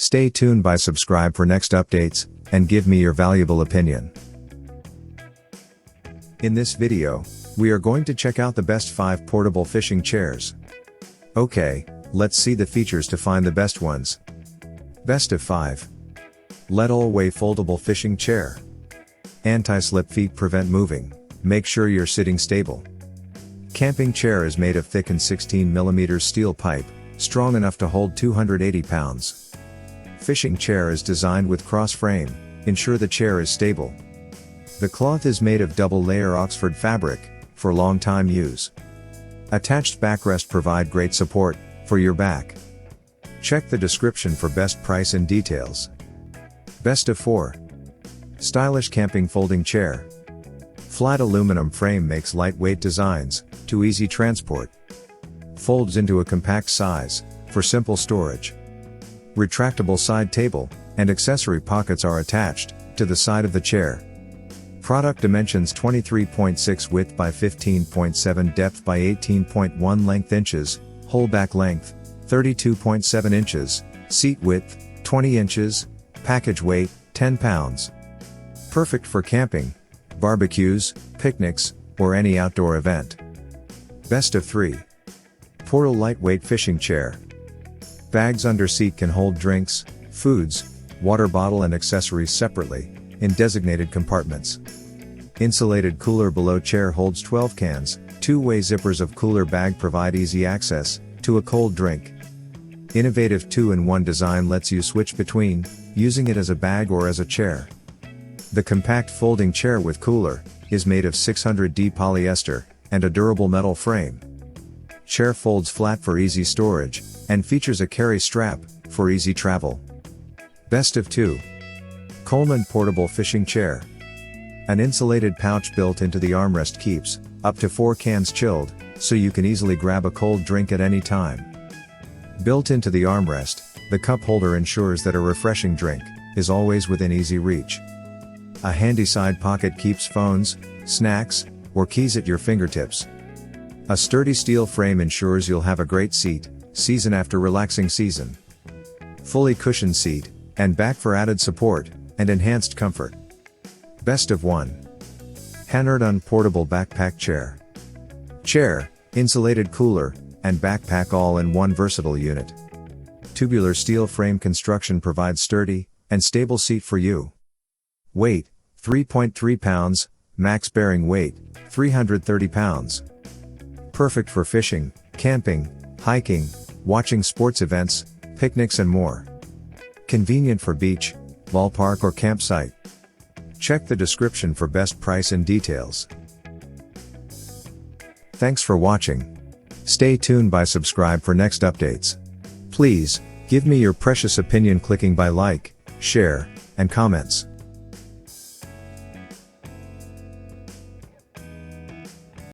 Stay tuned by subscribe for next updates, and give me your valuable opinion. In this video, we are going to check out the best 5 portable fishing chairs. Okay, let's see the features to find the best ones. Best of 5. Leadallway Foldable Fishing Chair. Anti-slip feet prevent moving, make sure you're sitting stable. Camping chair is made of thickened 16mm steel pipe, strong enough to hold 280 pounds. Fishing chair is designed with cross frame, ensure the chair is stable. The cloth is made of double-layer Oxford fabric, for long-time use. Attached backrest provide great support, for your back. Check the description for best price and details. Best of 4. Stylish Camping Folding Chair. Flat aluminum frame makes lightweight designs, to easy transport. Folds into a compact size, for simple storage. Retractable side table, and accessory pockets are attached, to the side of the chair. Product dimensions 23.6 width by 15.7 depth by 18.1 length inches, whole back length, 32.7 inches, seat width, 20 inches, package weight, 10 pounds. Perfect for camping, barbecues, picnics, or any outdoor event. Best of 3. Portal Lightweight Fishing Chair. Bags under seat can hold drinks, foods, water bottle and accessories separately, in designated compartments. Insulated cooler below chair holds 12 cans, two-way zippers of cooler bag provide easy access, to a cold drink. Innovative 2-in-1 design lets you switch between, using it as a bag or as a chair. The compact folding chair with cooler, is made of 600D polyester, and a durable metal frame. Chair folds flat for easy storage, and features a carry strap, for easy travel. Best of 2. Coleman Portable Fishing Chair. An insulated pouch built into the armrest keeps, up to 4 cans chilled, so you can easily grab a cold drink at any time. Built into the armrest, the cup holder ensures that a refreshing drink, is always within easy reach. A handy side pocket keeps phones, snacks, or keys at your fingertips. A sturdy steel frame ensures you'll have a great seat, season after relaxing season. Fully cushioned seat, and back for added support, and enhanced comfort. Best of 1. Hanerdun Portable Backpack Chair. Chair, insulated cooler, and backpack all in one versatile unit. Tubular steel frame construction provides sturdy, and stable seat for you. Weight, 3.3 pounds, max bearing weight, 330 pounds. Perfect for fishing, camping, hiking, watching sports events, picnics and more. Convenient for beach, ballpark or campsite. Check the description for best price and details. Thanks for watching. Stay tuned by subscribe for next updates. Please, give me your precious opinion clicking by like, share, and comments.